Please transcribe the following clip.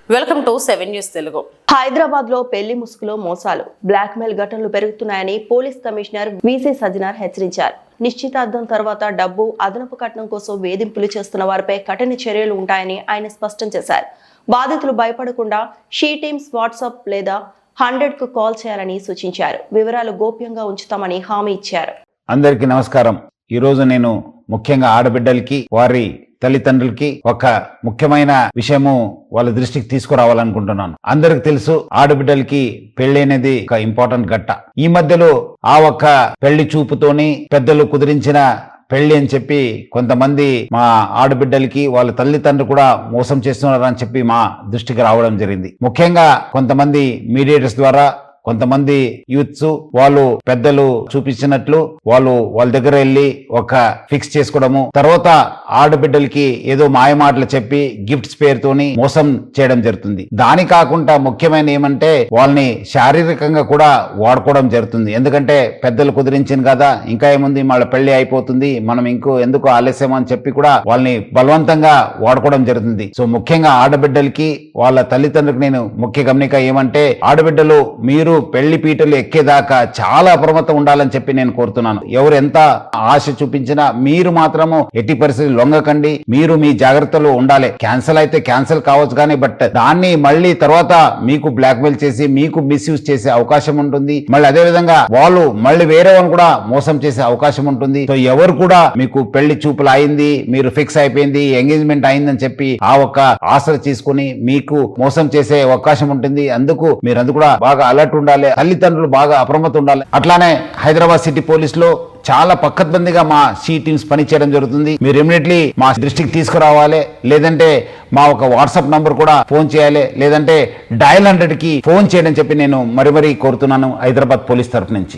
Welcome to 7 news Telugu. Hyderabad లో పెళ్లి ముసుగులో మోసాలు, బ్లాక్ మెయిల్ ఘటనలు పెరుగుతున్నాయని పోలీస్ కమిషనర్ వీసీ సజ్జనార్ హెచ్చరించారు. నిశ్చితార్థం తర్వాత డబ్బు, అదనపు కట్నం కోసం వేధింపులు చేస్తున్న వారిపై కఠిన చర్యలు ఉంటాయని ఆయన స్పష్టం చేశారు. బాధితులు భయపడకుండా షీ టీమ్స్ వాట్సాప్ లేదా 100కు కాల్ చేయాలని సూచించారు. వివరాలు గోప్యంగా ఉంచుతామని హామీ ఇచ్చారు. అందరికీ నమస్కారం. ఈ రోజు నేను ముఖ్యంగా ఆడబిడ్డలకి, వారి తల్లిదండ్రులకి ఒక ముఖ్యమైన విషయము వాళ్ళ దృష్టికి తీసుకురావాలనుకుంటున్నాను. అందరికి తెలుసు, ఆడబిడ్డలకి పెళ్లి అనేది ఒక ఇంపార్టెంట్ ఘట్ట. ఈ మధ్యలో ఆ ఒక్క పెళ్లి చూపుతోని పెద్దలు కుదిరించిన పెళ్లి అని చెప్పి కొంతమంది మా ఆడబిడ్డలకి వాళ్ళ తల్లిదండ్రులు కూడా మోసం చేస్తున్నారని చెప్పి మా దృష్టికి రావడం జరిగింది. ముఖ్యంగా కొంతమంది మీడియేటర్స్ ద్వారా కొంతమంది యూత్స్ వాళ్ళు పెద్దలు చూపించినట్లు వాళ్ళ దగ్గర వెళ్ళి ఒక ఫిక్స్ చేసుకోవడము, తర్వాత ఆడబిడ్డలకి ఏదో మాయమాటలు చెప్పి గిఫ్ట్స్ పేరుతోని మోసం చేయడం జరుగుతుంది. దాని కాకుండా ముఖ్యమైన ఏమంటే వాళ్ళని శారీరకంగా కూడా వాడుకోవడం జరుగుతుంది. ఎందుకంటే పెద్దలు కుదిరించింది కదా, ఇంకా ఏముంది, వాళ్ళ పెళ్లి అయిపోతుంది, మనం ఎందుకు ఆలస్యం అని చెప్పి కూడా వాళ్ళని బలవంతంగా వాడుకోవడం జరుగుతుంది. సో ముఖ్యంగా ఆడబిడ్డలకి వాళ్ళ తల్లిదండ్రులకు నేను ముఖ్య గమనిక ఏమంటే, ఆడబిడ్డలు మీరు పెళ్లి పీటలు ఎక్కేదాకా చాలా అప్రమత్తం ఉండాలని చెప్పి నేను కోరుతున్నాను. ఎవరు ఎంత ఆశ చూపించినా మీరు మాత్రము ఎట్టి పరిస్థితి లొంగకండి. మీరు మీ జాగ్రత్తలో ఉండాలి. క్యాన్సిల్ అయితే క్యాన్సిల్ కావచ్చు కానీ బట్ దాన్ని మళ్ళీ తర్వాత మీకు బ్లాక్మెయిల్ చేసి మీకు మిస్యూజ్ చేసే అవకాశం ఉంటుంది. మళ్ళీ అదే విధంగా వాళ్ళు మళ్ళీ వేరే వాళ్ళని కూడా మోసం చేసే అవకాశం ఉంటుంది. సో ఎవరు కూడా మీకు పెళ్లి చూపులు అయింది, మీరు ఫిక్స్ అయిపోయింది, ఎంగేజ్మెంట్ అయిందని చెప్పి ఆ ఒక్క ఆశ తీసుకుని మీకు మోసం చేసే అవకాశం ఉంటుంది. అందుకు మీరందరూ కూడా బాగా అలర్ట్ ఉండాలి, తల్లిదండ్రులు బాగా అప్రమత్తం ఉండాలి. అట్లానే హైదరాబాద్ సిటీ పోలీసులో చాలా పక్కద్బందిగా మా సి టీమ్స్ పని చేయడం జరుగుతుంది. మీరు ఇమీడియట్లీ మా దృష్టికి తీసుకురావాలి, లేదంటే మా ఒక వాట్సాప్ నంబర్ కూడా ఫోన్ చేయాలి, లేదంటే డయల్ 100కి ఫోన్ చేయడం చెప్పి నేను మరీ కోరుతున్నాను హైదరాబాద్ పోలీస్ తరఫు నుంచి.